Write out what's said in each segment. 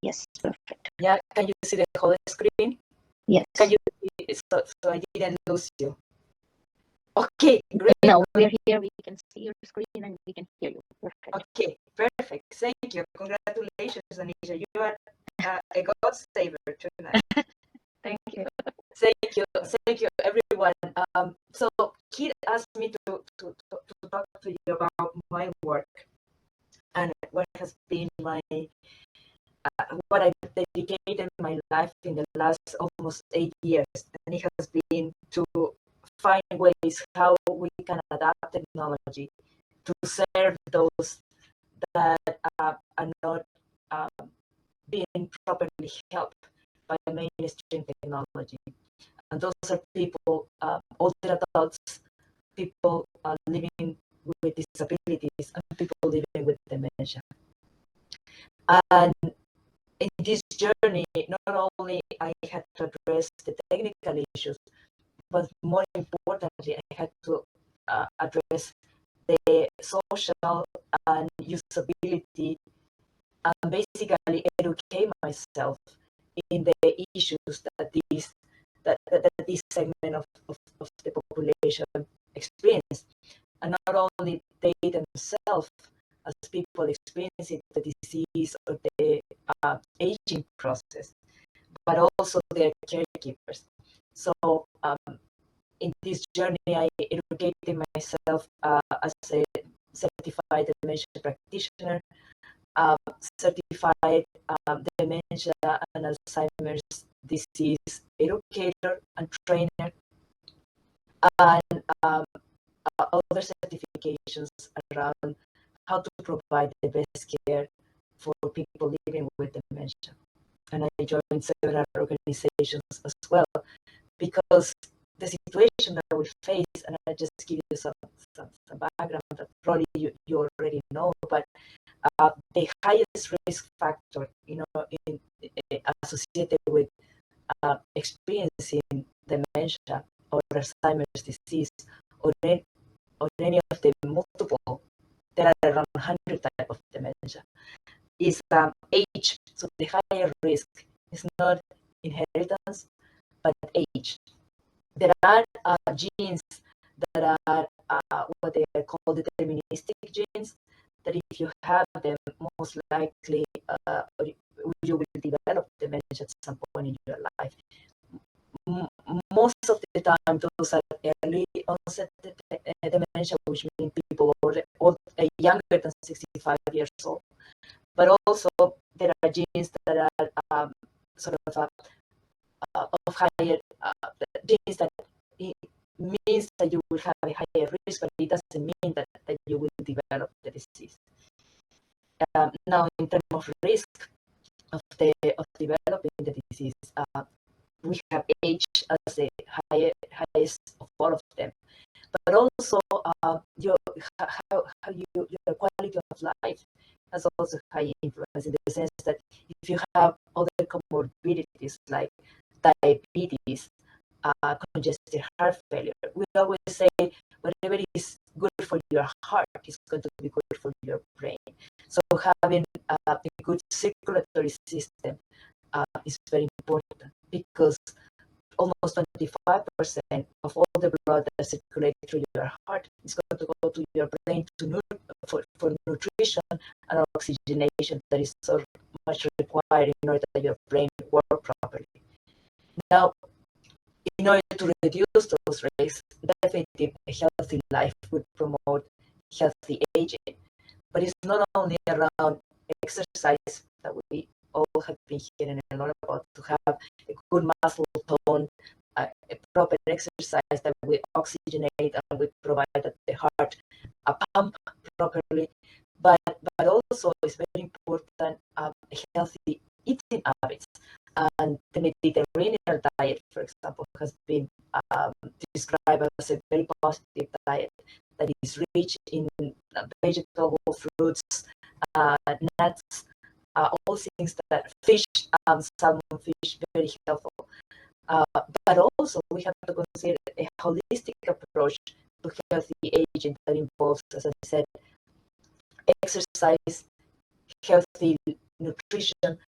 Yes, perfect. Yeah, can you see the whole screen? Yes. Can you see, so I didn't lose you. Okay, great. No, we're here. We can see your screen and we can hear you. Perfect. Okay, perfect. Thank you. Congratulations, Anisha. You are a God saver tonight. Thank you. Thank you, everyone. So Kit asked me to talk to you about my work and what has been my what I've dedicated my life in the last almost 8 years, and it has been to find ways how we can adapt technology to serve those that are not being properly helped by mainstream technology. And those are people, older adults, people living with disabilities, and people living with dementia. And in this journey, not only I had to address the technical issues, but more importantly, I had to address the social and usability and basically educate myself in the issues that this segment of the population experience. And not only they themselves as people experiencing the disease or the aging process, but also their caregivers. So in this journey, I educated myself as a certified dementia practitioner, certified dementia and Alzheimer's disease educator and trainer, and other certifications around how to provide the best care for people living with dementia. And I joined several organizations as well, because the situation that we face, and I just give you some background that probably you already know, but the highest risk factor, associated with experiencing dementia or Alzheimer's disease or any of the multiple, there are around 100 types of dementia, is age. So the higher risk is not inheritance, but age. There are genes that are what they are called deterministic genes, that if you have them, most likely you will develop dementia at some point in your life. Most of the time, those are early onset dementia, which means people younger than 65 years old. But also, there are genes that are sort of higher genes that means that you will have a higher risk, but it doesn't mean that you will develop the disease. Now, in terms of risk of developing the disease, we have age as the highest of all of them, but also your quality of life has also high influence, in the sense that if you have other comorbidities like diabetes, congestive heart failure, we always say whatever is good for your heart is going to be good for your brain. So having a good circulatory system is very important, because almost 25% of all the blood that circulates through your heart is going to go to your brain for nutrition and oxygenation that is so much required in order that your brain work properly. Now, in order to reduce those risks, definitely a healthy life would promote healthy aging. But it's not only around exercise that we all have been hearing a lot about, to have a good muscle tone, a proper exercise that we oxygenate and we provide that the heart pump properly. But also it's very important healthy eating habits. And the Mediterranean diet, for example, has been described as a very positive diet that is rich in vegetable, fruits, nuts, all things that fish, salmon, fish, very helpful. But also we have to consider a holistic approach to healthy aging that involves, as I said, exercise, healthy nutrition,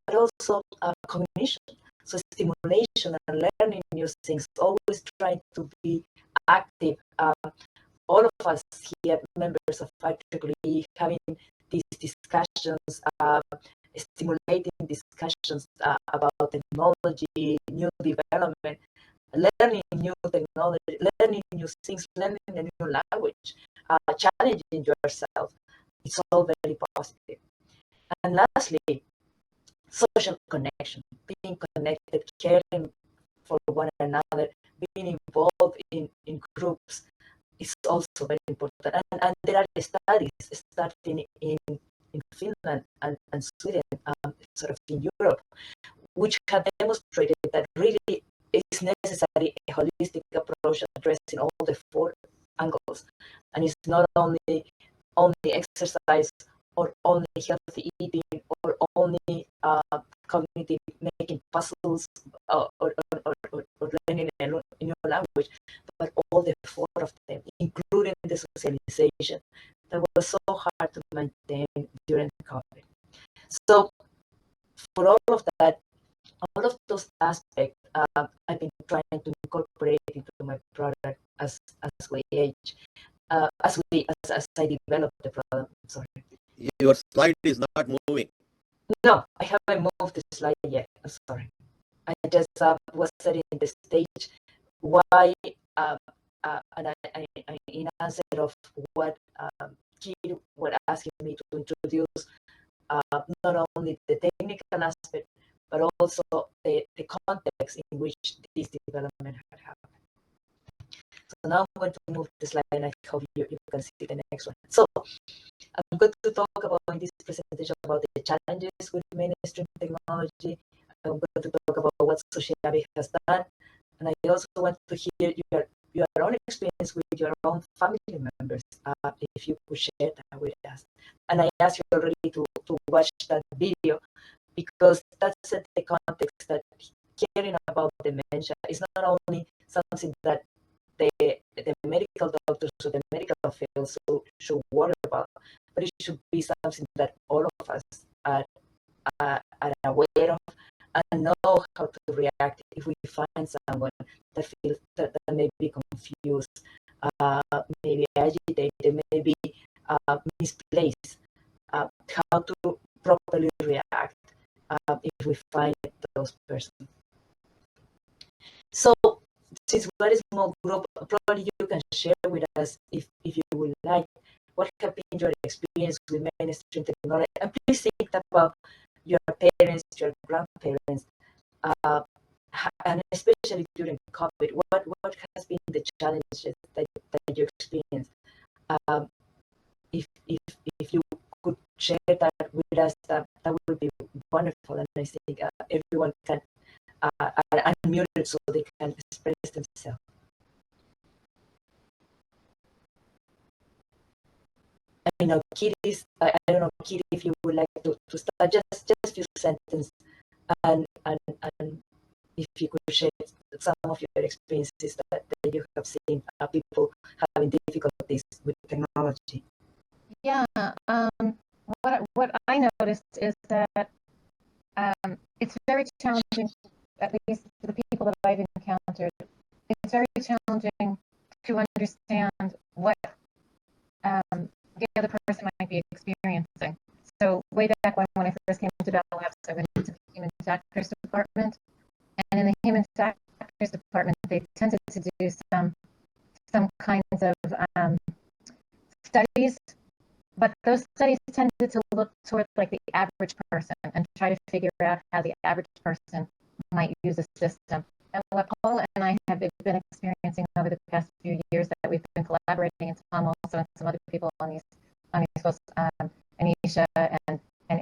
but also cognition. So stimulation and learning new things, always trying to be active. All of us here, members of IEEE, having these discussions, stimulating discussions about technology, new development, learning new technology, learning new things, learning a new language, challenging yourself. It's all very positive. And lastly, social connection, being connected, caring for one another, being involved in groups is also very important. And there are studies starting in Finland and Sweden, sort of in Europe, which have demonstrated that really it's necessary a holistic approach addressing all the four angles. And it's not only exercise or only healthy eating or only cognitive making puzzles or learning a new language, but all the four of them, including the socialization that was so hard to maintain during COVID. So for all of that, all of those aspects, I've been trying to incorporate into my product as we age, as I develop the product. Sorry. Your slide is not moving. No, I haven't moved the slide yet. I'm sorry. I just was setting the stage. Why? And I in answer of what Kid were asking me to introduce, not only the technical aspect, but also the context in which this development had happened. So now I'm going to move the slide, and I hope you can see the next one. So I'm going to talk about in this presentation about the challenges with mainstream technology. I'm going to talk about what Sociavi has done, and I also want to hear your own experience with your own family members, if you could share that with us. And I asked you already to watch that video, because that set the context that caring about dementia is not only something that the medical doctors or the medical field should worry about, but it should be something that all of us are aware of and know how to react if we find someone that feels that may be confused, maybe agitated, maybe misplaced, how to properly react if we find those persons. So, since we're a small group, probably you can share with us, if you would like, what have been your experience with mainstream technology. And please think about your parents, your grandparents, and especially during COVID, what has been the challenges that you experienced? If you could share that with us, that would be wonderful. And I think everyone can unmute it so they can express themselves. I know Kitty, I don't know, Kitty, if you would like to start just a few sentences, and if you could share some of your experiences that you have seen people having difficulties with technology. Yeah, what I noticed is that it's very challenging, at least for the people that I've encountered. It's very challenging to understand what the other person might be experiencing. So way back when I first came to Bell Labs, I went into the human factors department, and in the human factors department, they tended to do some kinds of studies, but those studies tended to look toward like the average person and try to figure out how the average person might use a system. And what Paula and I have been experiencing over the past few years that we've been collaborating, and Tom also and some other people on these folks, Anisha and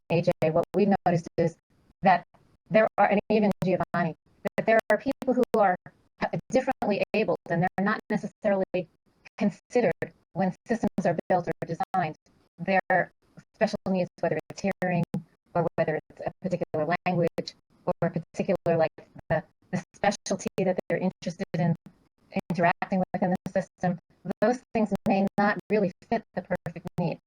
AJ, what we've noticed is that there are, and even Giovanni, that there are people who are differently abled, and they're not necessarily considered when systems are built or designed. Their special needs, whether it's hearing or whether it's a particular language or a particular, like the specialty that they're interested in interacting within the system, those things may not really fit the perfect need.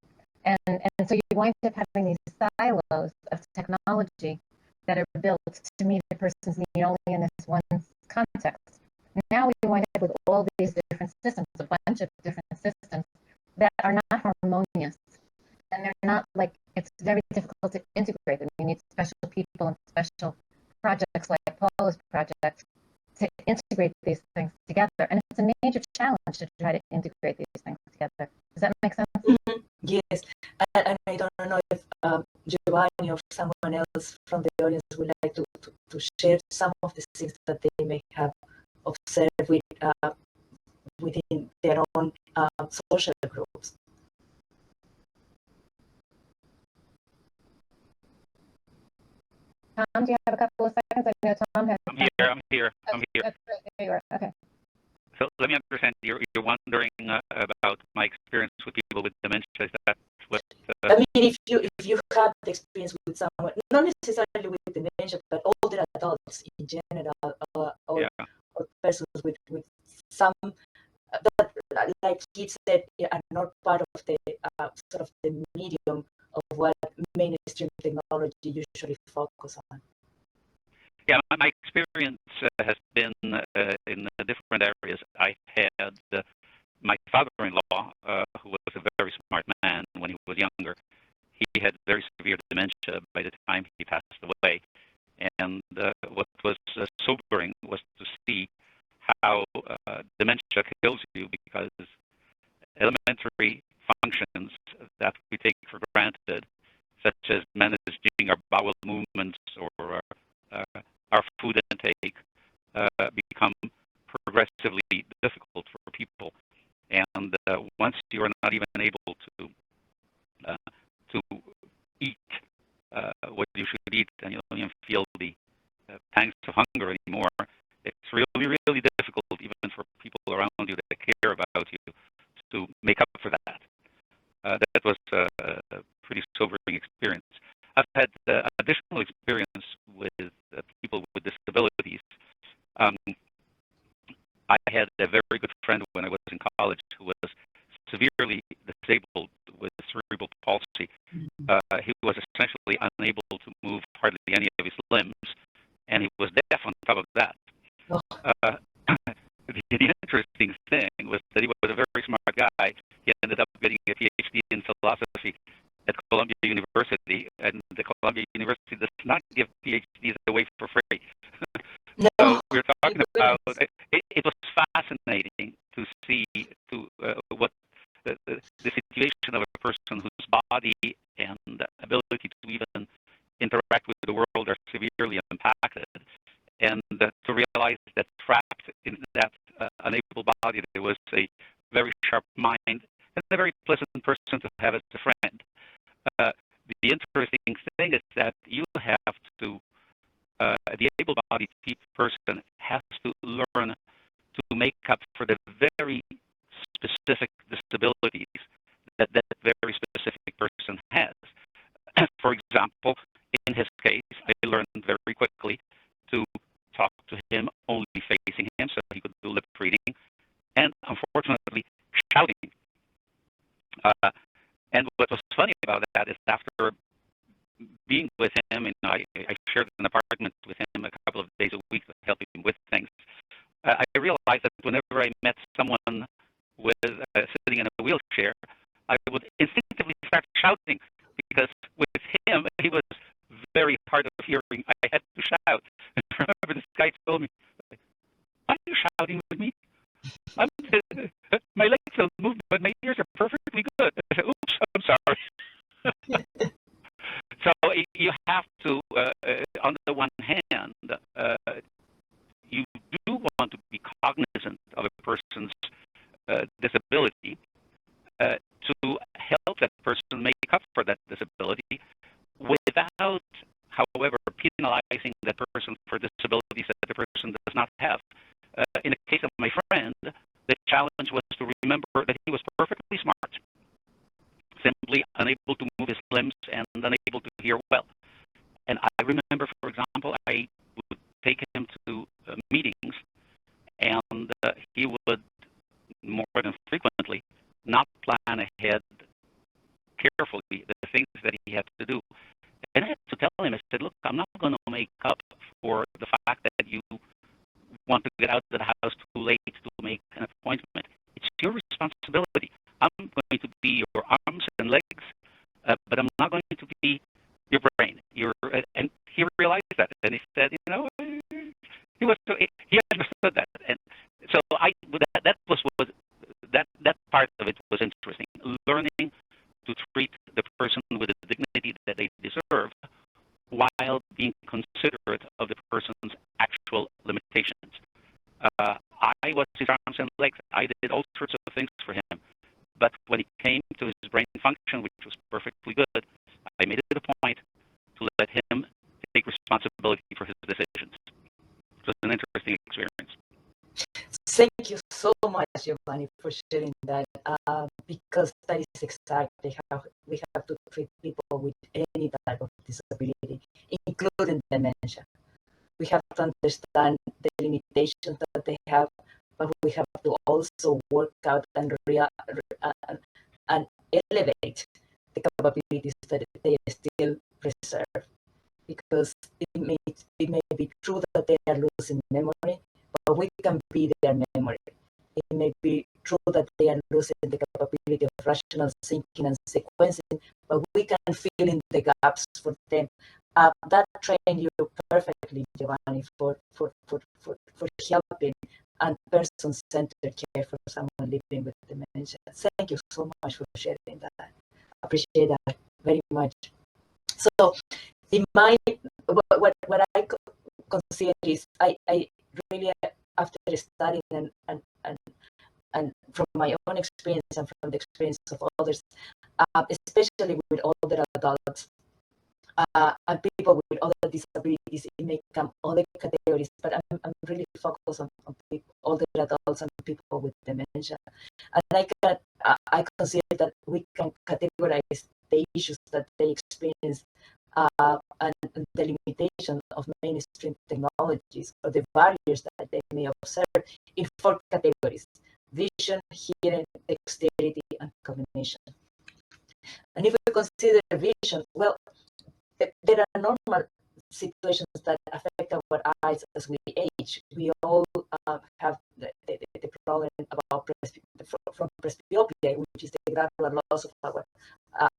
And so you wind up having these silos of technology that are built to meet the person's need only in this one context. Now we wind up with all these different systems, a bunch of different systems that are not harmonious. And they're not like, it's very difficult to integrate them. You need special people and special projects like Paula's project to integrate these things together. And it's a major challenge to try to integrate these things together. Does that make sense? Mm-hmm. Yes. And I don't know if Giovanni or someone else from the audience would like to share some of the things that they may have observed within their own social groups. Tom, do you have a couple of seconds? I know Tom has. I'm here. That's great. There you are. Okay. So let me understand. You're wondering about my experience with people with dementia. Is that what? I mean, if you have the experience with someone, not necessarily with dementia, but older adults in general, or persons with some that, like he said, are not part of the sort of the medium of what mainstream technology usually focus on. Yeah, my experience has been in different areas. I had my father-in-law, who was a very smart man when he was younger. He had very severe dementia by the time he passed away. And what was sobering was to see how dementia kills you, because elementary functions that we take for granted, such as managing our bowel movements or our food intake, become progressively difficult for people. And once you are not even able to eat what you should eat, and you don't even feel the pangs of hunger anymore, it's really, really difficult, even for people around you that care about you, to make up for that. That was a pretty sobering experience. I've had additional experience with people with disabilities. I had a very good friend when I was in college who was severely disabled with cerebral palsy. He was essentially unable to move hardly any of his limbs, and he was deaf on top of that. The interesting thing was that he was a very smart guy. He ended up getting a PhD in philosophy at Columbia University, and the Columbia University does not give PhDs away for free. So we're talking about, it was fascinating to see what the situation of a person whose body and ability to even interact with the world are severely impacted, and to realize that trapped in that unable body there was a very sharp mind and a very pleasant person to have as a friend. The interesting thing is that you have to, the able-bodied person has to learn to make up for the very specific disabilities that that very specific person has. For example, in his case, I learned very quickly to talk to him only facing him so he could do lip reading, and unfortunately, shouting. And what was funny about that is after being with him, and I shared an apartment with him a couple of days a week to help him with things, I realized that whenever I met someone with sitting in a wheelchair, I would instinctively start shouting, because with him, he was very hard of hearing. I had to shout. I remember this guy told me, "Why are you shouting with me? My legs don't move, but my ears are perfectly good." I said, "Oops, I'm sorry." So you have to, on the one hand, you do want to be cognizant of a person's disability to help that person make up for that disability without, however, penalizing that person for disabilities that the person does not have. In the case of my friend, the challenge was to remember that he was perfectly smart, simply unable to move his limbs and unable to hear well. And I remember, for example, I would take him to meetings, and he would, more than frequently, not plan ahead carefully the things that he had to do. And I had to tell him, I said, "Look, I'm not going to make responsibility for his decisions. So it's an interesting experience. Thank you so much, Giovanni, for sharing that, because that is exactly how we have to treat people with any type of disability, including dementia. We have to understand the limitations that they have, but we have to also work out and elevate the capabilities that they still preserve. Because it may be true that they are losing memory, but we can be their memory. It may be true that they are losing the capability of rational thinking and sequencing, but we can fill in the gaps for them. That trained you perfectly, Giovanni, for helping and person-centered care for someone living with dementia. Thank you so much for sharing that. Appreciate that very much. So, in my what I consider is I really, after studying and from my own experience and from the experience of others, especially with older adults and people with other disabilities, it may come other categories, but I'm really focused on people, older adults and people with dementia. And I consider that we can categorize the issues that they experience and the limitation of mainstream technologies or the barriers that they may observe in 4 categories: vision, hearing, dexterity, and cognition. And if we consider vision, well, there are normal situations that affect our eyes as we age. We all have the problem about from presbyopia, which is the gradual loss of our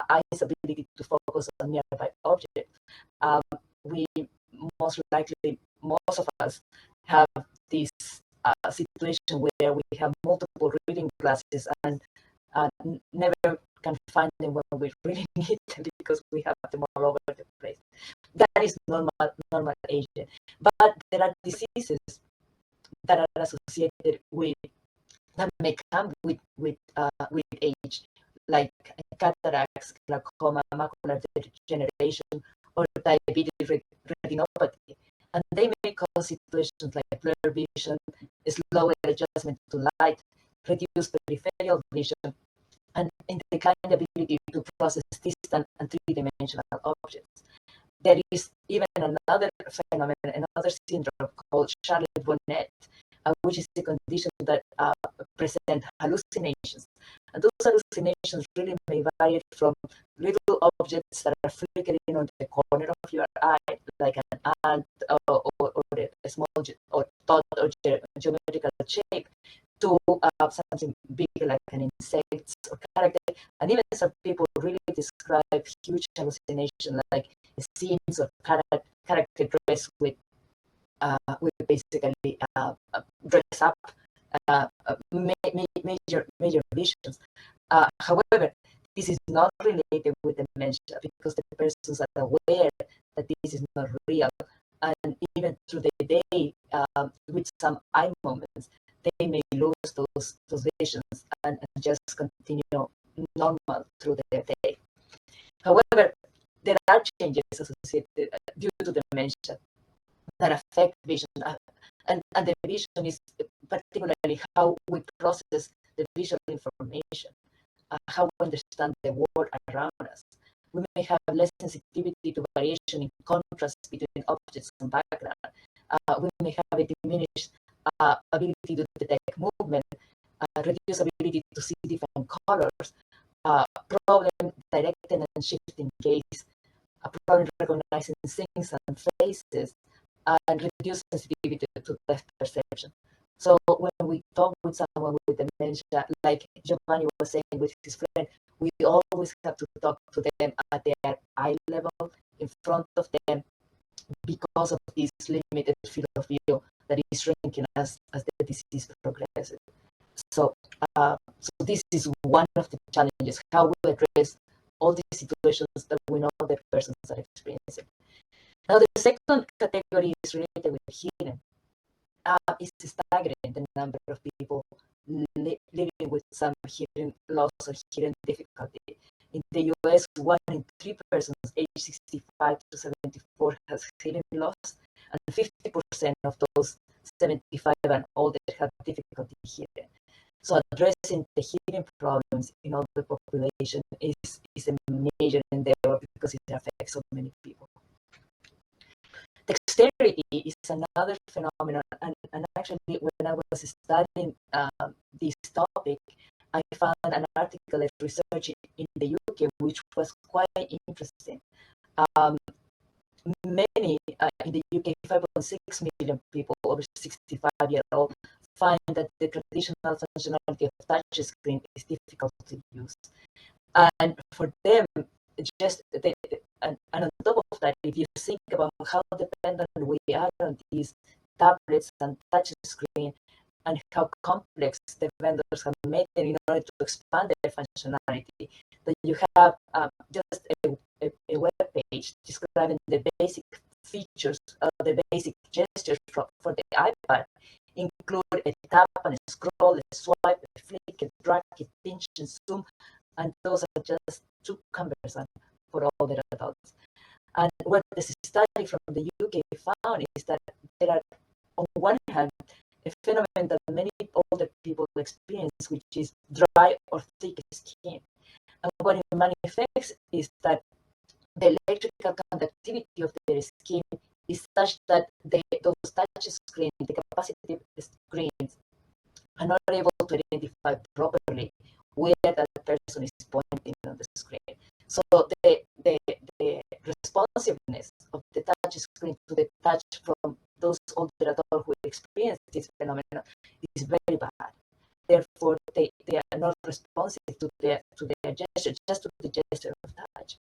eyes' ability to focus on nearby objects. We most likely, most of us have this situation where we have multiple reading glasses and never can find them when we really need them because we have them all over the place. That is normal aging. But there are diseases that are associated with that may come with age, like cataracts, glaucoma, macular degeneration, or diabetic retinopathy. And they may cause situations like blurred vision, slower adjustment to light, reduced peripheral vision, and in the declined ability to process distant and three-dimensional objects. There is even another phenomenon, another syndrome called Charlotte-Bonnet, which is a condition that present hallucinations. And those hallucinations really may vary from little objects that are flickering on the corner of your eye, like an ant or a small or dot or geometrical shape, to something bigger like an insect or character. And even some people really describe huge hallucination like scenes of character dressed with basically dress up, major visions. However, this is not related with dementia because the persons are aware that this is not real, and even through the day, with some eye moments, they may lose those visions and just continue normal through their day. However, there are changes associated due to dementia that affect vision, and the vision is particularly how we process the visual information, how we understand the world around us. We may have less sensitivity to variation in contrast between objects and background. We may have a diminished ability to detect movement, reduced ability to see different colors, problem directing and shifting gaze, a problem recognizing things and faces, and reduced sensitivity to depth perception. So when we talk with someone with dementia, like Giovanni was saying with his friend, we always have to talk to them at their eye level, in front of them, because of this limited field of view that is shrinking as the disease progresses. So this is one of the challenges, how we address all these situations that we know that persons are experiencing. Now, the second category is related with hearing. It's staggering the number of people living with some hearing loss or hearing difficulty. In the US, 1 in 3 persons aged 65 to 74 has hearing loss, and 50% of those 75 and older have difficulty hearing. So addressing the hearing problems in all the population is a major endeavor because it affects so many people. Dexterity is another phenomenon, and actually when I was studying this topic, I found an article of research in the UK which was quite interesting. Many in the UK, 5.6 million people over 65 years old find that the traditional functionality of touch screen is difficult to use. And for them, and on top of that, if you think about how dependent we are on these tablets and touch screen, and how complex the vendors have made them in order to expand their functionality, that you have just a web page describing the basic features, the basic gestures for the iPad, include a tap and a scroll, a swipe, a flick, a drag, a pinch, and zoom, and those are just too cumbersome for older adults. And what this study from the UK found is that there are, on one hand, a phenomenon that many older people experience, which is dry or thick skin. And what it manifests is that the electrical conductivity of their skin is such that those touch screens, the capacitive screens, are not able to identify properly where that person is pointing on the screen. So the responsiveness of the touch screen to the touch from those older adults who experience this phenomenon is very bad. Therefore, they are not responsive to their gesture, just to the gesture of touch.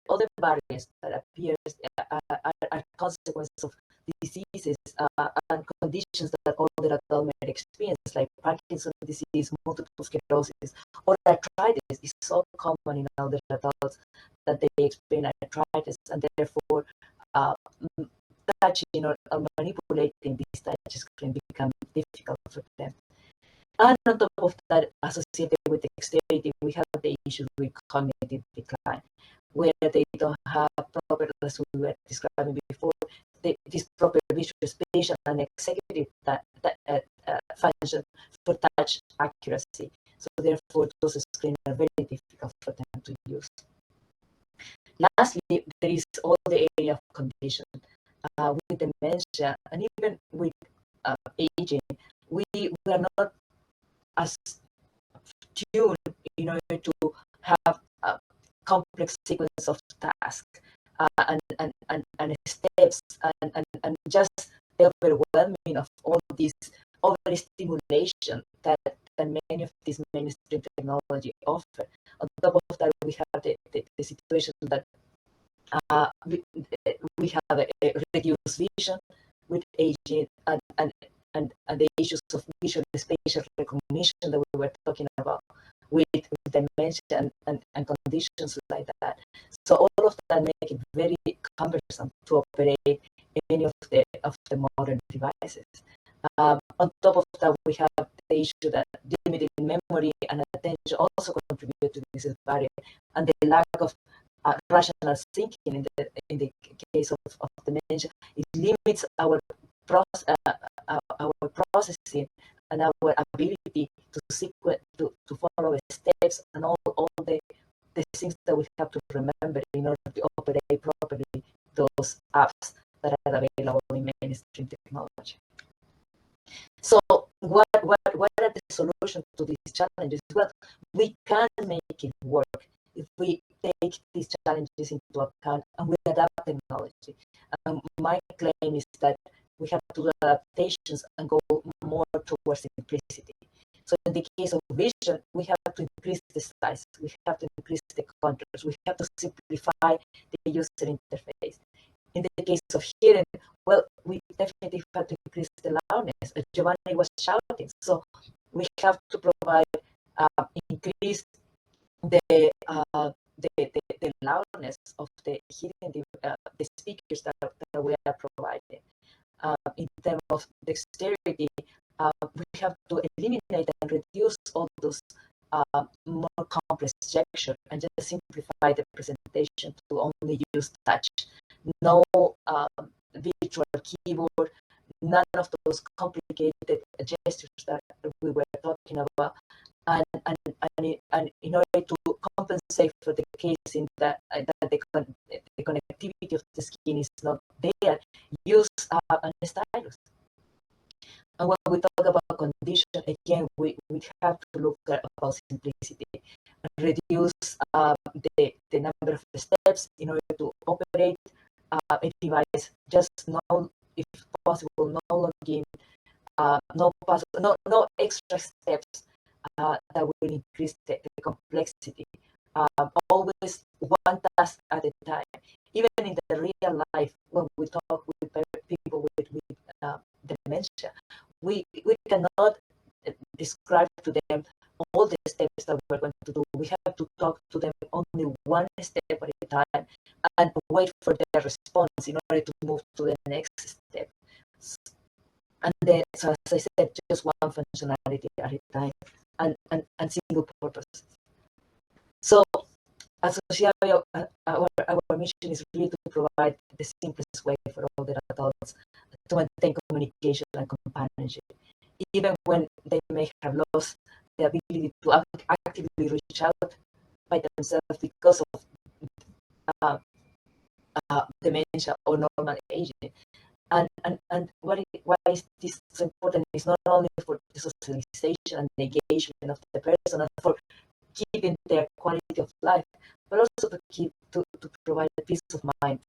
Other barriers that appear are consequences of diseases and conditions that older adults may experience, like Parkinson's disease, multiple sclerosis, or arthritis is so common in older adults that they experience arthritis, and therefore touching or manipulating this touch screen becomes difficult for them. And on top of that, associated with dexterity, we have the issue with cognitive decline, where they don't have proper, as we were describing before, this proper visual, spatial, and executive function for touch accuracy. So therefore, those screens are very difficult for them to use. Lastly, there is all the area of condition. With dementia and even with aging, we are not as tuned in order to have a complex sequence of tasks and steps and just the overwhelming of all this overstimulation that many of these mainstream technology offer. On top of that, we have the situation that we have a reduced vision with aging and the issues of visual spatial recognition that we were talking about with dementia and conditions like that. So all of that make it very cumbersome to operate any of the modern devices. On top of that, we have the issue that limited memory and attention also contribute to this barrier, and the lack of rational thinking in the case of dementia. It limits our processing and our ability to follow steps and all the things that we have to remember in order to operate properly those apps that are available in mainstream technology. So what are the solutions to these challenges? Well, we can make it work if we take these challenges into account and we adapt technology. My claim is that we have to do adaptations and go more towards simplicity. So in the case of vision, we have to increase the size, we have to increase the contours, we have to simplify the user interface. In the case of hearing, well, we definitely have to increase the loudness. Giovanni was shouting, so we have to provide increase the loudness of the hearing, the speakers that we are providing. In terms of dexterity, we have to eliminate and reduce all those more complex gesture and just simplify the presentation to only use touch. No virtual keyboard, none of those complicated gestures that we were talking about. And in order to compensate for the case in that, the connectivity of the skin is not there, use an stylus. And when we talk about condition, again, we have to look at about simplicity and reduce the number of steps in order to operate a device. Just no, if possible, no login, no extra steps that will increase the complexity. Always one task at a time. Even in the real life, when we talk with people with dementia, we cannot describe to them all the steps that we're going to do. We have to talk to them only one step at a time and wait for their response in order to move to the next step. And then, so as I said, just one functionality at a time and single purpose. So at Sociavi, our mission is really to provide the simplest way for all the adults to maintain communication and companionship, even when they may have lost the ability to actively reach out by themselves because of dementia or normal aging. And why is this so important is not only for the socialization and the engagement of the person and for keeping their quality of life, but also to provide peace of mind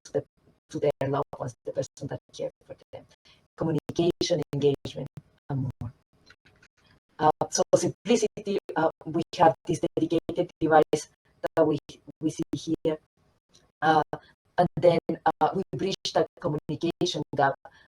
to their loved ones, the person that cares for them. Communication, engagement, and more. So simplicity, we have this dedicated device that we see here. And then we bridge that communication gap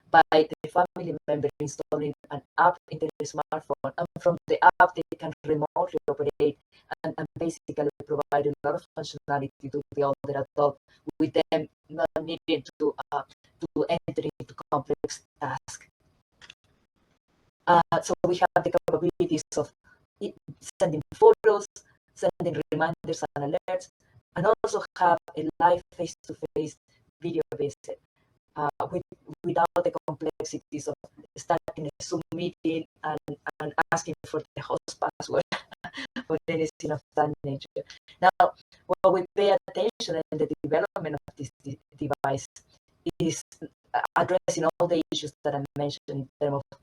by the family member installing an app in their smartphone. And from the app, they can remotely operate and basically provide a lot of functionality to the older adult with them not needing to enter into complex tasks. So we have the capabilities of sending photos, sending reminders and alerts, and also have a live face-to-face video visit without the complexities of starting a Zoom meeting and asking for the host password or anything of that nature. Now, what we pay attention in the development of this device is addressing all the issues that I mentioned in terms of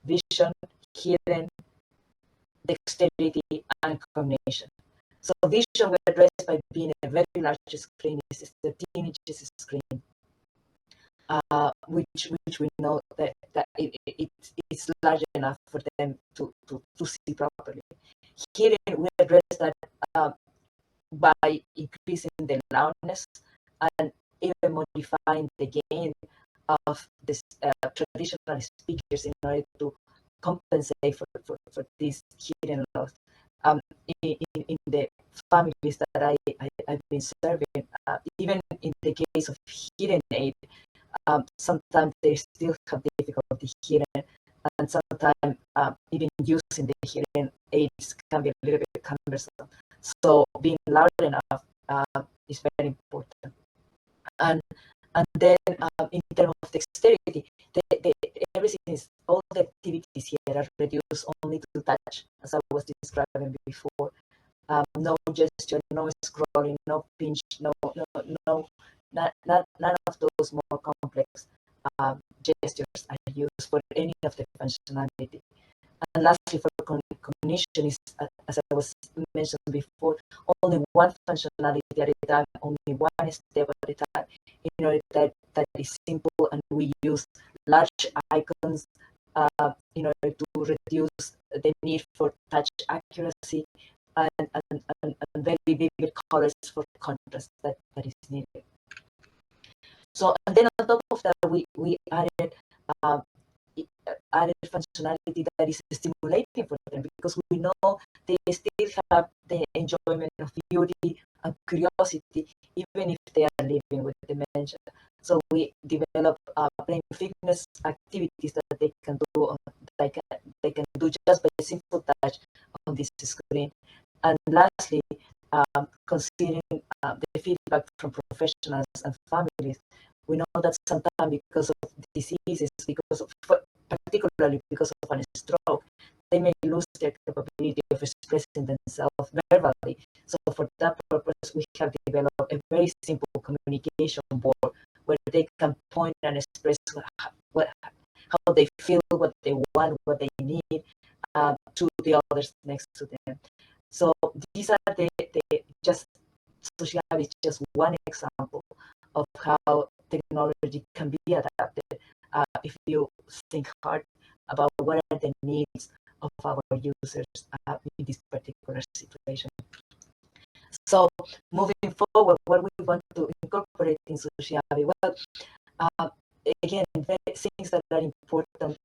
vision, hearing, dexterity, and cognition. So vision we address by being a very large screen, is 13 inches screen, which we know that it's large enough for them to see properly. Hearing we address that by increasing the loudness and even modifying the gain of this traditional speakers in order to compensate for this hearing loss. In the families that I've been serving, even in the case of hearing aid, sometimes they still have difficulty hearing, and sometimes even using the hearing aids can be a little bit cumbersome. So being loud enough is very important. And then in terms of dexterity, everything is, all the activities here are reduced only to touch, as I was describing before. No gesture, no scrolling, no pinch, none of those more complex gestures are used for any of the functionality. And lastly, for cognition is, as I was mentioned before, only one functionality at a time, only one step at a time, in order that is simple, and we use large icons in order to reduce the need for touch accuracy and very vivid colors for contrast that is needed. So, and then on top of that, we added functionality that is stimulating for them, because we know they still have the enjoyment of beauty and curiosity even if they are living with dementia. So we develop brain fitness activities that they can do they can do just by simple touch on this screen. And lastly, considering the feedback from professionals and families, we know that sometimes because of diseases, particularly because of a stroke, they may lose their capability of expressing themselves verbally. So for that purpose, we have developed a very simple communication board where they can point and express how they feel, what they want, what they need to the others next to them. So these are the just Sociavi is just one example of how technology can be adapted if you think hard about what are the needs of our users in this particular situation. So moving forward, what we want to incorporate in Sociavi, well, again, things that are important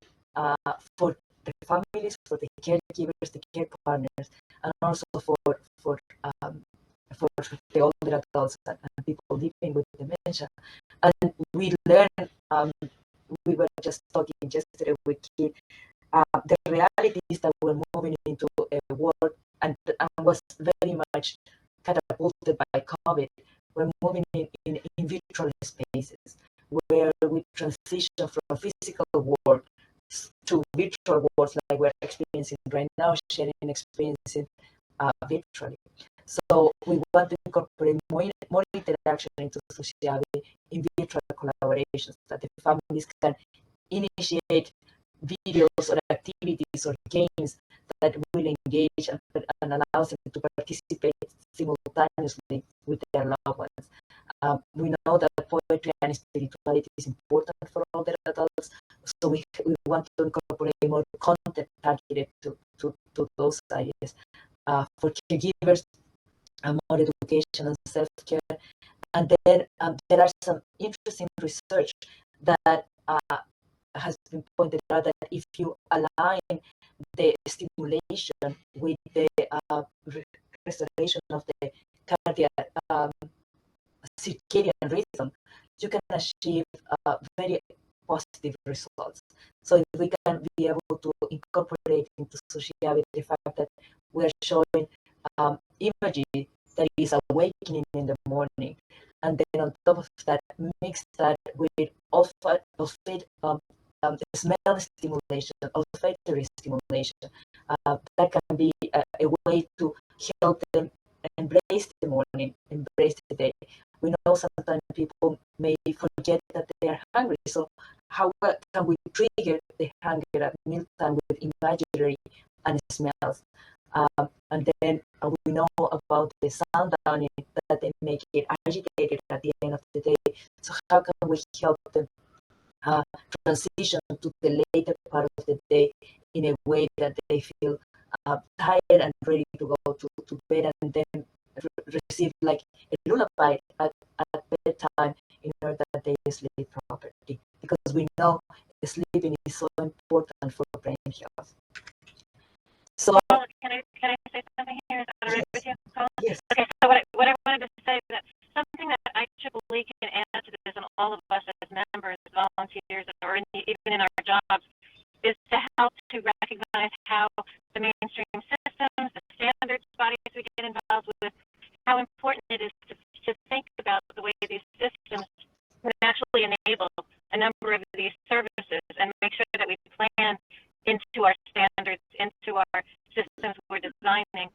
for the families, for the caregivers, the care partners, and also for the older adults and people living with dementia. And we learned, we were just talking yesterday with Keith, the reality is that we're moving into a world and was very much catapulted by COVID. We're moving in virtual spaces where we transition from physical world to virtual worlds like we're experiencing right now, sharing experiencing virtually. So we want to incorporate more interaction into Sociavi in virtual collaborations that the families can initiate videos or activities or games that will engage and allows them to participate simultaneously with their loved ones. We know that poetry and spirituality is important for older adults, so we want to incorporate more content targeted to those areas. For caregivers, more education and self-care. And then there are some interesting research that has been pointed out that if you align the stimulation with the restoration of the cardiac circadian rhythm, you can achieve very positive results. So if we can be able to incorporate into Sociavi the fact that we're showing imagery that is awakening in the morning, and then on top of that, mix that with smell stimulation, olfactory stimulation, that can be a way to help them embrace the morning, embrace the day. We know sometimes people may forget that they are hungry, so how can we trigger the hunger at mealtime with imagery and smells? And then we know about the sundowning, that they may get agitated at the end of the day. So how can we help them transition to the later part of the day in a way that they feel tired and ready to go to bed, and then receive like a lullaby at bedtime in order that they sleep properly? Because we know sleeping is so important for brain health. So can I say something here? Is that all right with you, Paula? Yes. Okay, so what I wanted to say, that something that IEEE can add to this, and all of us as members, volunteers, or even in our jobs, is to help to recognize how the mainstream systems, the standards bodies we get involved with, how important it is to think about the way these systems can actually enable a number of these services, and make sure that we plan into our standards, into our systems we're designing,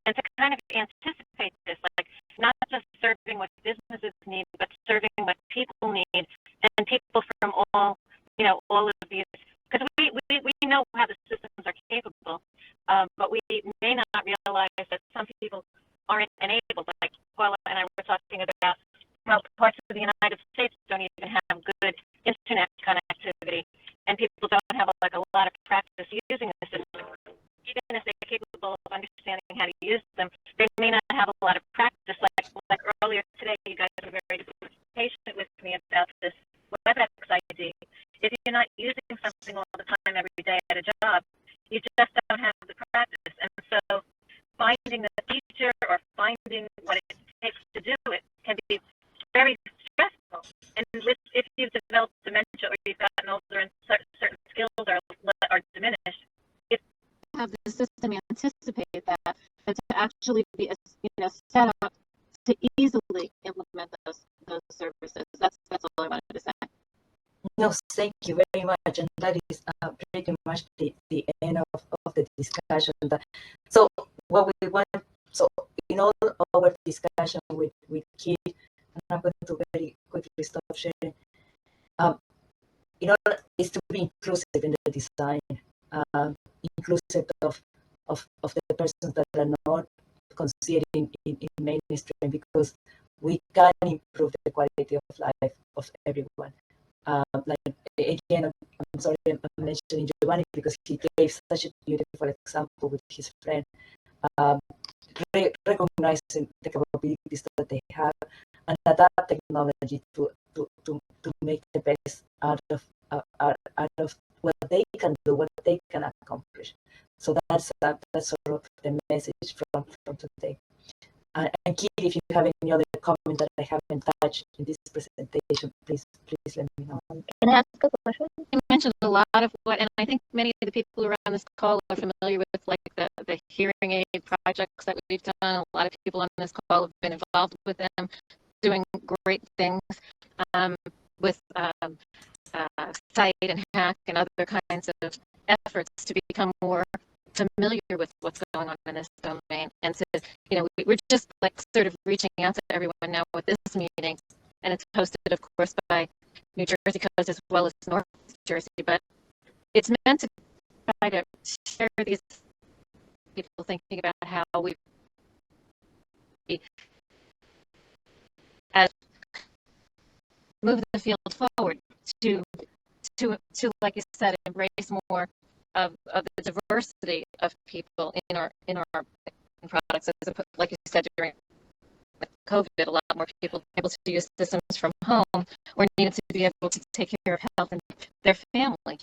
and to kind of anticipate this, like not just serving what businesses need, but serving what people need, and people from all of these, because we know how the systems are capable, but we may not realize that some people aren't enabled. Like Paula and I were talking about, well, parts of the United States don't even have good internet connectivity, and people don't have a lot of practice using the system. Even if they're capable of understanding how to use them, they may not have a lot of practice. Like earlier today, you guys were very patient with me about this WebEx ID. If you're not using something all the time every day at a job, you just don't have the practice. And so finding the feature or finding what it takes to do it can be very stressful. And if you've developed dementia or you've gotten older and certain skills are diminished, if you have the system anticipate that to actually thank you very much. And that is pretty much the end of the discussion. So what we want, so in all our discussion with Kit, and I'm going to very quickly stop sharing, in order is to be inclusive in the design, inclusive of the persons that are not considered in mainstream, because we can improve the quality of life of everyone. Like again, I'm sorry, I'm mentioning Giovanni because he gave such a beautiful example with his friend, recognizing the capabilities that they have and adapt technology to make the best out of what they can do, what they can accomplish. So that's sort of the message from today. And Keith, if you have any other comment that I haven't touched in this presentation, please let me know. Can I ask a question? You mentioned a lot of what, and I think many of the people around this call are familiar with like the hearing aid projects that we've done. A lot of people on this call have been involved with them, doing great things with Sight and Hack and other kinds of efforts to become more familiar with what's going on in this domain. And so, we're just like sort of reaching out to everyone now with this meeting, and it's hosted, of course, by New Jersey Coast as well as North Jersey, but it's meant to try to share these people thinking about how we move the field forward to like you said, embrace more of the diversity of people in our products. Like you said, during COVID, a lot more people able to use systems from home or needed to be able to take care of health and their family.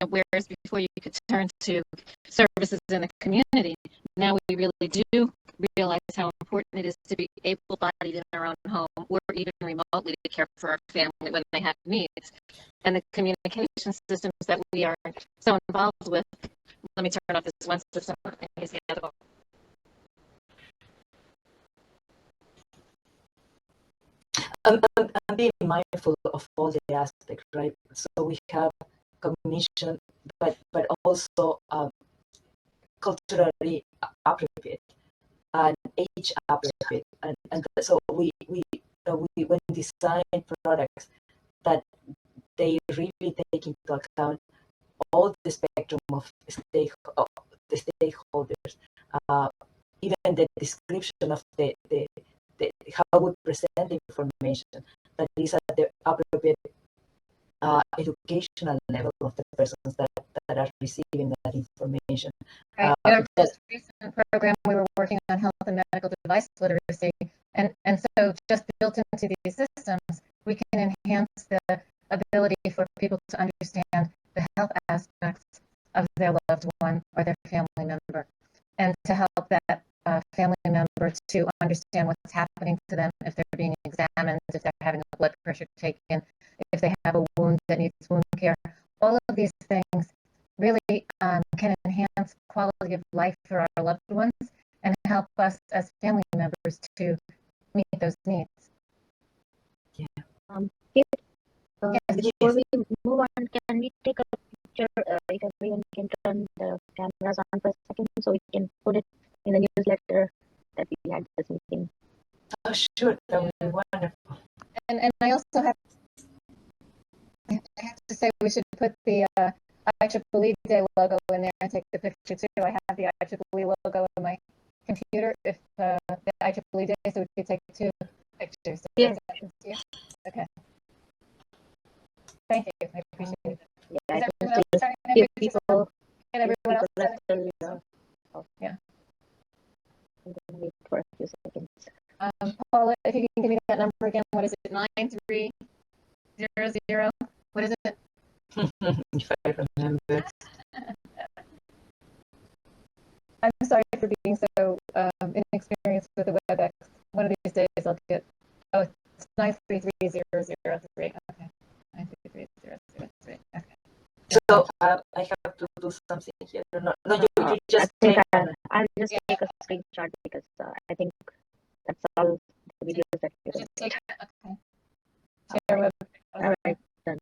Whereas before you could turn to services in the community, now we really do realize how important it is to be able-bodied in our own home or even remotely to care for our family when they have needs. And the communication systems that we are so involved with, let me turn off this one system and use the other one. I'm being mindful of all the aspects, right? So we have cognition, but also culturally appropriate and age appropriate, and so we when design products that they really take into account all the spectrum of the stakeholders, even the description of the how we present the information that is at the appropriate educational level of the persons that are receiving that information. Right. In our most recent program, we were working on health and medical device literacy, and so just built into these systems, we can enhance the ability for people to understand the health aspects of their loved one or their family member, and to help that family member to understand what's happening to them if they're being examined, if they're having a blood pressure taken, if they have a wound that needs wound care. All of these things really can enhance quality of life for our loved ones and help us as family members to meet those needs. Yeah. Before we move on, can we take a picture? If everyone can turn the cameras on for a second, so we can put it in the newsletter that we had this meeting. Oh, sure, that would be wonderful. And I also have to say we should put the IEEE Day logo in there and take the picture too. I have the IEEE logo in my computer. If the IEEE Day, so we could take 2 pictures. Yeah. Okay. Thank you. I appreciate it. Yeah, Is I everyone can else starting to few make pictures? people. Can everyone else People starting to left make pictures? Yeah. I'm gonna wait for a few seconds. Paula, if you can give me that number again, what is it? 9300? What is it? If I remember. I'm sorry for being so inexperienced with the WebEx. One of these days I'll get. Oh, it's 933003. Okay. 933003. Okay. So I have to do something here. No, you just I think take. I'll just take a screenshot because I think that's all the videos that you Just take. Okay. Okay. Share web. All right, done.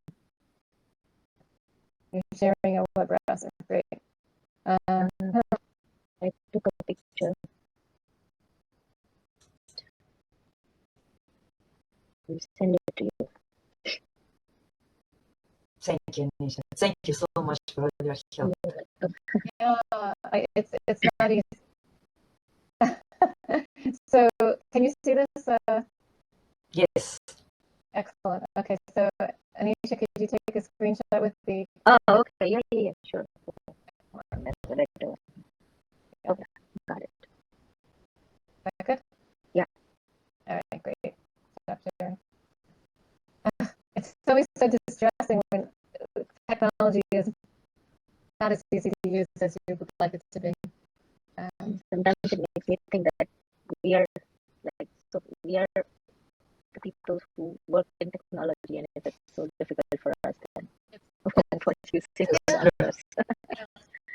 Thank you, Nisha. Thank you so much for all your help. Yeah, it's not easy. So can you see this? Yes. Excellent. Okay, so Anisha, could you take a screenshot with the? Oh, okay. Yeah, sure. That's the better one. Okay, got it. Is that good? Yeah. All right, great. Stop sharing. It's always so distressing when technology is not as easy to use as you would like it to be. Sometimes it makes me think that we are we are the people who work in technology, and if it's so difficult for us, then what you say is on us.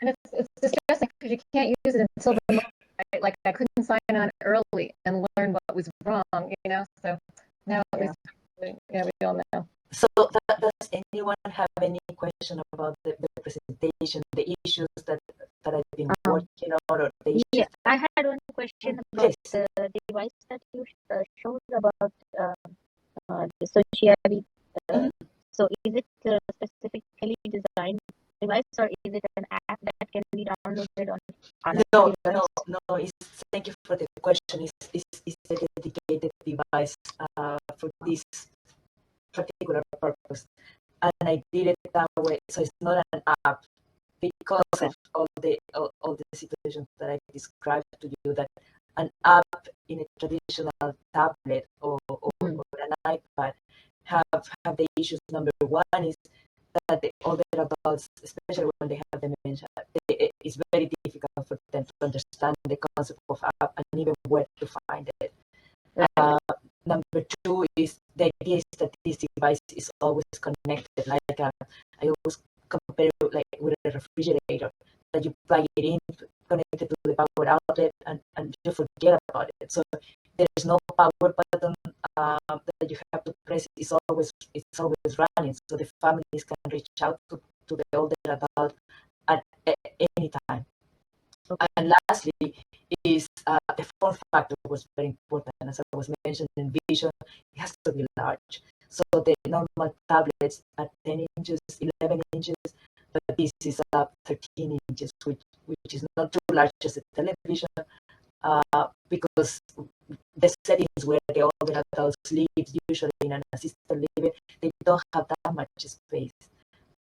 And it's distressing because you can't use it until the moment, right? Like I couldn't sign on early and learn what was wrong, so now at least we all know. So does anyone have any question about the presentation, the issues that I've been working on, or the issues? Yeah, I had one question about the device that you showed about the Sociavi. So is it a specifically designed device, or is it an app that can be downloaded on a device? No. Thank you for the question. It's a dedicated device for this particular purpose, and I did it that way. So it's not an app because of all the situations that I described to you. That an app in a traditional tablet or an iPad have the issues. Number one is that the older adults, especially when they have dementia, it's very difficult for them to understand the concept of app and even where to find it. Number two is the idea is that this device is always connected. Like I always compare it like with a refrigerator, that you plug it in, connected to the power outlet, and you forget about it. So there's no power button that you have to press. It's always running, so the families can reach out to the older adult at any time. And lastly is the form factor was very important. As I was mentioning, vision, it has to be large. So the normal tablets are 10 inches, 11 inches, but this is 13 inches, which is not too large as a television, because the settings where the older adults live, usually in an assisted living, they don't have that much space.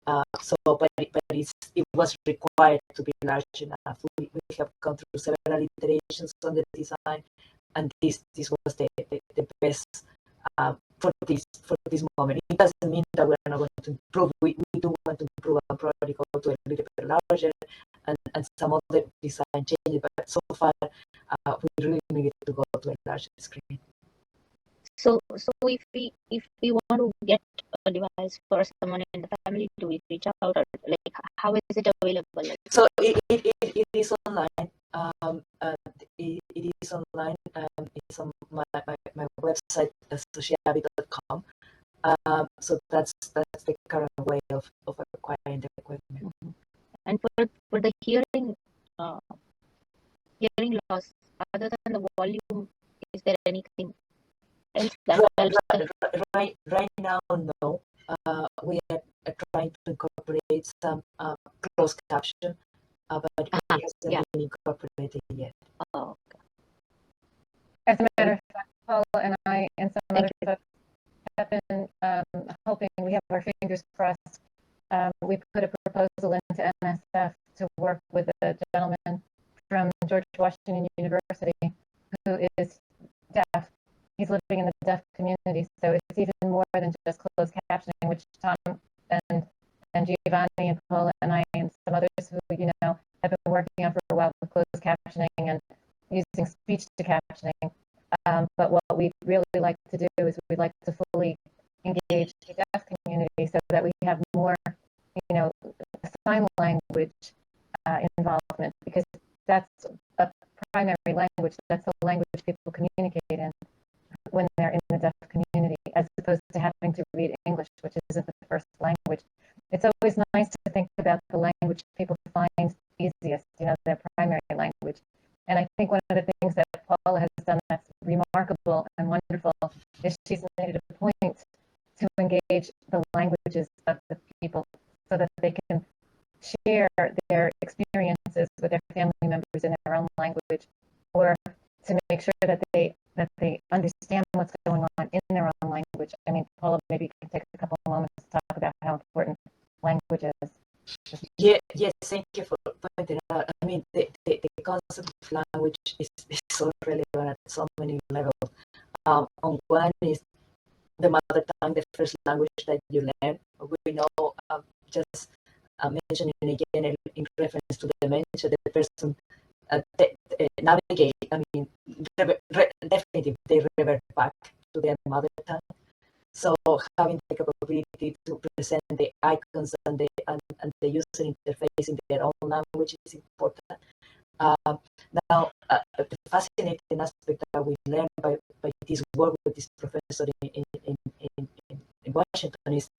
But it was required to be large enough. We have gone through several iterations on the design, and this was the best for this moment. It doesn't mean that we're not going to improve. We do want to improve and probably go to a little bit larger and some other design changes, but so far we really needed to go to a larger screen. So if we want to get a device for someone in the family, do we reach out, or like how is it available? Like, so it is online. It is online. It's on my website, sociavi.com. So that's the current way of acquiring the equipment. And for the hearing loss, other than the volume, is there anything else that helps? Right now, no. We are trying to incorporate some closed caption, but it hasn't been incorporated yet. Oh, okay. As a matter of fact, Paula and I and some other folks have been hoping, we have our fingers crossed. We put a proposal into NSF to work with a gentleman from George Washington University who is deaf. He's living in the deaf community, so it's even more than just closed captioning, which Tom and Giovanni and Paula and I and some others who have been working on for a while with closed captioning and using speech to captioning. But what we really like to do is we'd like to fully engage the deaf community so that we have more, sign language involvement, because that's a primary language. That's the language people communicate in when they're in the deaf community, as opposed to having to read English, which isn't the first language. It's always nice to think about the language people find easiest, their primary language. And I think one of the things that Paula has done that's remarkable and wonderful is she's made it a point to engage the languages of the people that they can share their experiences with their family members in their own language, or to make sure that they understand what's going on in their own language. I mean, Paula, maybe you can take a couple of moments to talk about how important language is. Yes, thank you for pointing out. I mean, the concept of language is so relevant at so many levels. On one is the mother tongue, the first language that you learn. We know, just mentioning again in reference to dementia, the person navigate. I mean, definitely they revert back to their mother tongue. So having the capability to present the icons and the user interface in their own language is important. Now, the fascinating aspect that we learned by this work with this professor in Washington is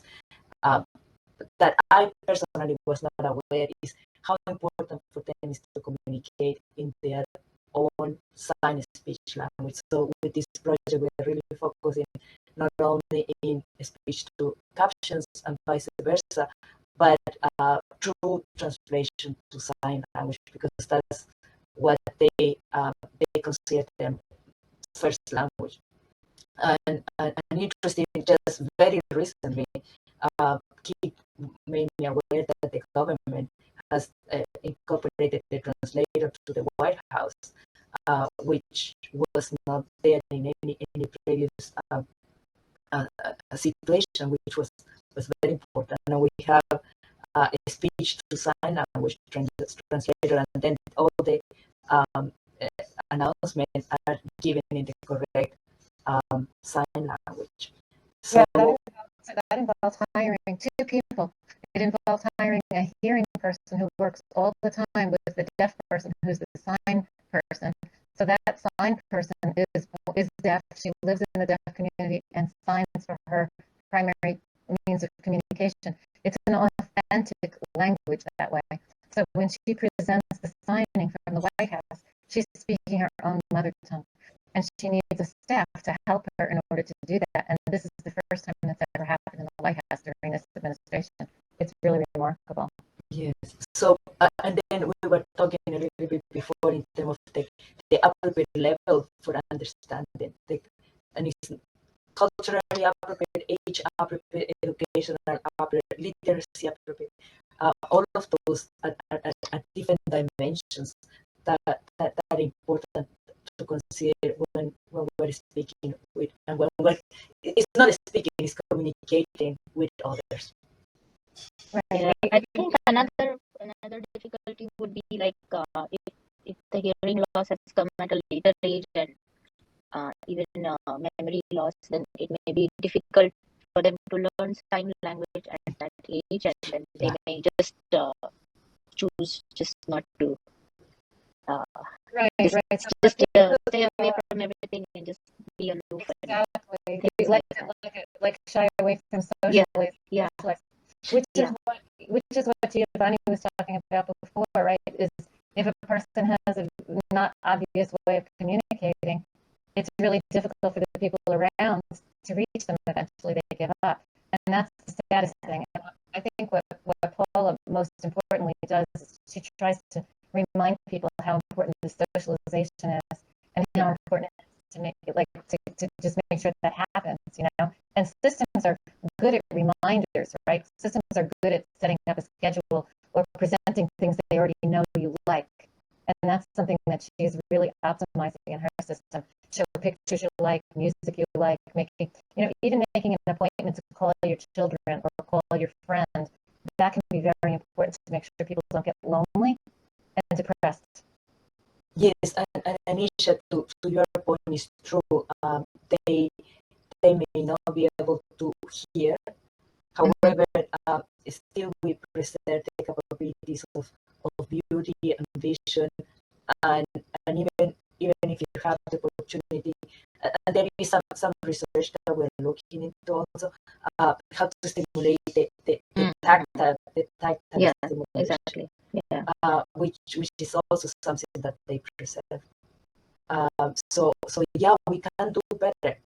that I personally was not aware is how important for them is to communicate in their own sign speech language. So with this project, we're really focusing not only in speech to captions and vice versa, but true translation to sign language, because that's what they consider their first language. And interesting, just very recently, keep made me aware that the government has incorporated the translator to the White House, which was not there in any previous situation, which was very important. Now we have a speech to sign language translator, and then all the announcements are given in the correct sign language. So that involves hiring two people. It involves hiring a hearing person who works all the time with the deaf person who's the sign person. So that sign person is deaf. She lives in the deaf community and signs for her primary means of communication. It's an authentic language that way. So when she presents the signing from the White House, she's speaking her own mother tongue. And she needs a staff to help her in order to do that. And this is the first time that's ever happened in the White House during this administration. It's really remarkable. Yes. So, and then we were talking a little bit before in terms of the appropriate level for understanding, and it's culturally appropriate, age appropriate, educational appropriate, literacy appropriate. All of those are different dimensions that are important to consider when we're speaking with, and when it's not speaking, it's communicating with others. Right. Yeah, I think another difficulty would be like if the hearing loss has come at a later age and even memory loss, then it may be difficult for them to learn sign language at that age, and then they may just choose just not to. Just stay away from everything and just be aloof. Exactly. Like shy away from socializing. Yeah. Which is what Giovanni was talking about before, right? Is if a person has a not obvious way of communicating, it's really difficult for the people around to reach them. Eventually, they give up, and that's the saddest thing. And I think what Paula most importantly does is she tries to remind people how important the socialization is, and how important it is to make it to just make sure that happens, And systems are good at reminders, right? Systems are good at setting up a schedule or presenting things that they already know you like. And that's something that she's really optimizing in her system. Show pictures you like, music you like, even making an appointment to call your children or call your friend. That can be very important to make sure people don't get lonely and depressed. Yes, and Anisha, to your point is true. They may not be able to hear. However, still we preserve the capabilities of beauty and vision, and even if you have the opportunity, and there is some research that we're looking into also, how to stimulate the tactile stimulation. Exactly. Yeah. Which is also something that they preserve. So yeah, we can do better.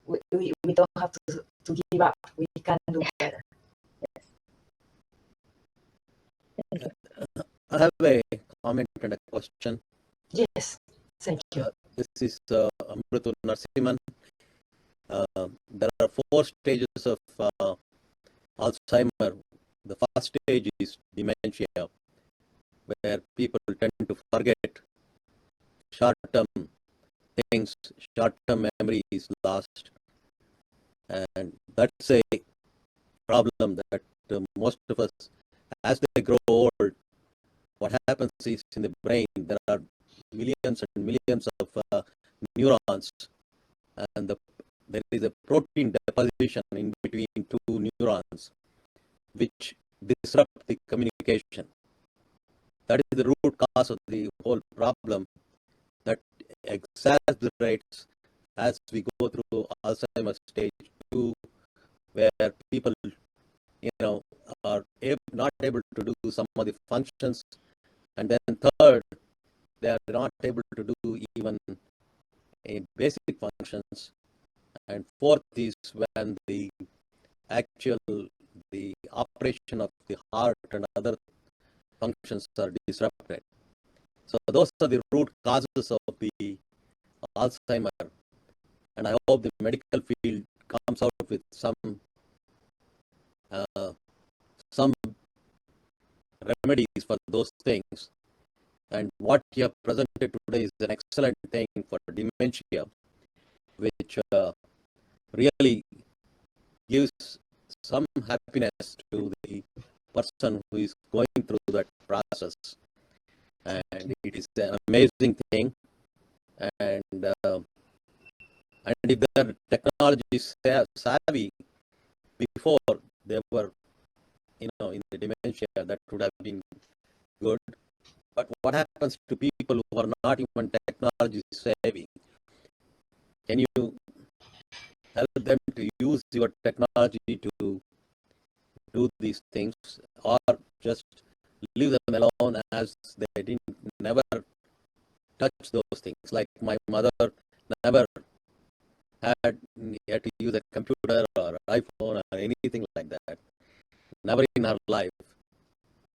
We don't have to give up. We can do better. I have a comment and a question. Yes, thank you. This is Amrutu Narasimhan. There are 4 stages of Alzheimer. The first stage is dementia, where people tend to forget short-term things, short-term memory is lost, and that's a problem that most of us, as they grow old, what happens is in the brain there are millions and millions of neurons, and there is a protein deposition in between 2 neurons, which disrupt the communication. That is the root cause of the whole problem that exacerbates as we go through Alzheimer's stage 2, where people, are not able to do some of the functions, and then third, they are not able to do even a basic functions, and fourth is when the operation of the heart and other functions are disrupted. So those are the root causes of the Alzheimer, and I hope the medical field comes out with some remedies for those things. And what you have presented today is an excellent thing for dementia, which really gives some happiness to the person who is going through that process. And it is an amazing thing. And if the technology is savvy before they were, in the dementia, that would have been good. But what happens to people who are not even technology savvy? Can you help them to use your technology to do these things, or just leave them alone as they never touch those things? Like my mother never had yet to use a computer or iPhone or anything like that, never in her life.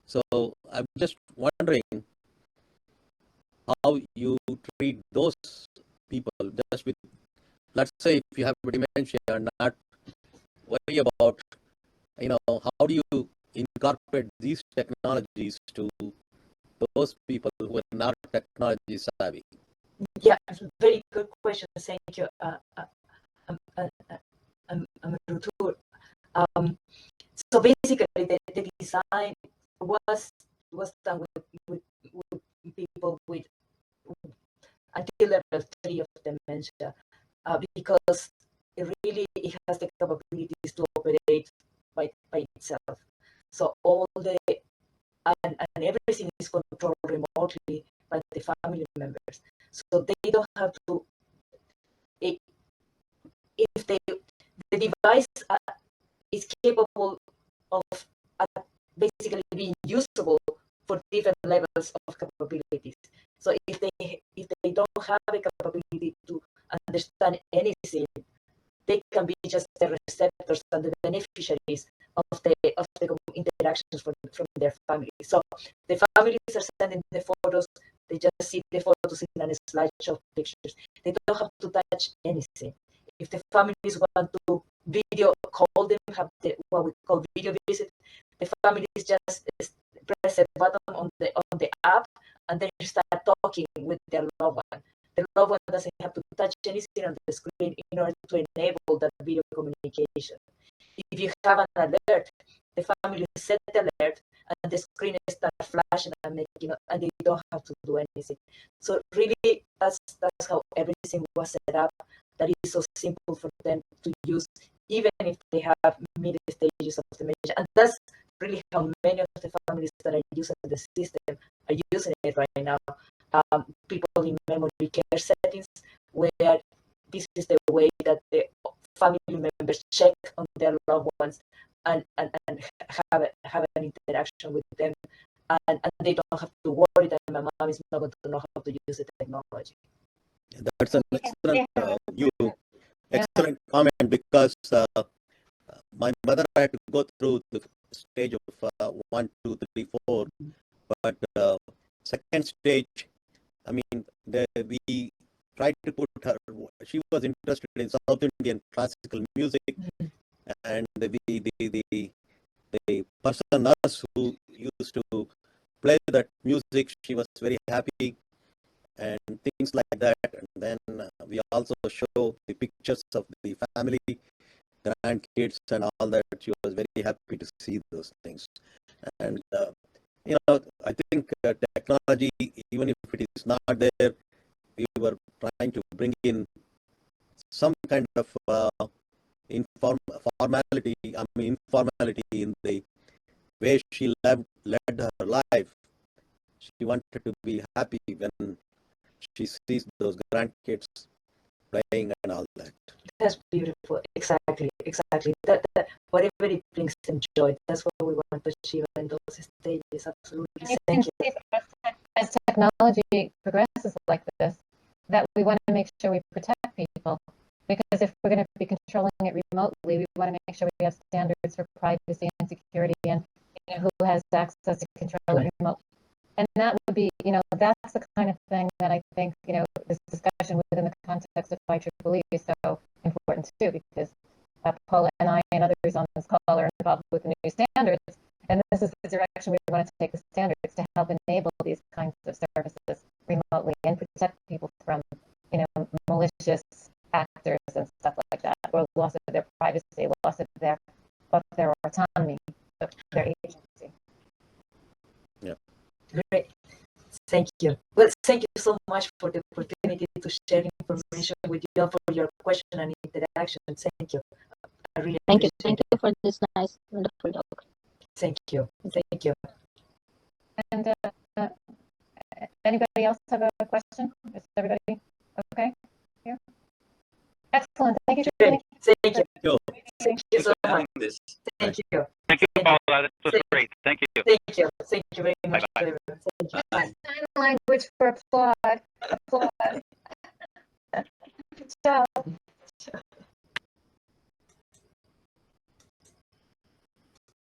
So I'm just wondering how you treat those people, just with, let's say, if you have dementia and not worry about, how do you incorporate these technologies to those people who are not technology savvy? Yeah, very good question. Thank you, Rutur. So basically, the design was done with people with until level 3 of dementia, because it has the capabilities to operate by itself. So all and everything is controlled remotely by the family members. So they don't have to, if the device is capable of basically being usable for different levels of capabilities. So if they don't have the capability to understand anything, they can be just the receptors and the beneficiaries of the interactions from their family. So the families are sending the photos, they just see the photos in a slideshow of pictures. They don't have to touch anything. If the families want to video call them, have what we call video visit, the families just press a button on the app and then start talking with their loved one. The loved one doesn't have to touch anything on the screen in order to enable that video communication. If you have an alert, the family set the alert and the screen starts flashing and making, and they don't have to do anything. So really, that's how everything was set up. That is so simple for them to use, even if they have mid stages of dementia. And that's really how many of the families that are using the system are using it right now. People in memory care settings, where this is the way that the family members check on their loved ones and have an interaction with them, and they don't have to worry that my mom is not going to know how to use the technology. That's an excellent comment, because my mother had to go through the stage of 1, 2, 3, 4, But second stage, I mean, we tried to put her. She was interested in South Indian classical music, and the person nurse who used to play that music, she was very happy, and things like that. And then we also show the pictures of the family, grandkids, and all that. She was very happy to see those things. And I think technology, even if it is not there, we were trying to bring in some kind of informality in the way she led her life. She wanted to be happy when she sees those grandkids playing and all that. That's beautiful. Exactly. That whatever it brings them joy, that's what we want to achieve in those stages. Absolutely. And you Thank can you. see as technology progresses like this, that we want to make sure we protect people. Because if we're going to be controlling it remotely, we want to make sure we have standards for privacy and security, and who has access to control it remotely. And that would be, that's the kind of thing that I think, this discussion within the context of IEEE is so important too, because Paula and I and others on this call are involved with the new standards. And this is the direction we want to take the standards to help enable these kinds of services remotely and protect people from, malicious actors and stuff like that, or loss of their privacy, loss of their autonomy, of their agency. Yeah. Great. Thank you. Well, thank you so much for the opportunity to share information with you and for your question and interaction. Thank you. I really Thank you. appreciate Thank you for this nice, wonderful talk. Thank you. Thank you. And anybody else have a question? Is everybody okay here? Excellent. Thank you. Great. Thank you. Yo, Thank you so much. this. Thank you. Thank you, Paula. That was great. Thank you. Thank you. Thank you very much. Bye-bye. Thank you. Bye. Sign language for applaud.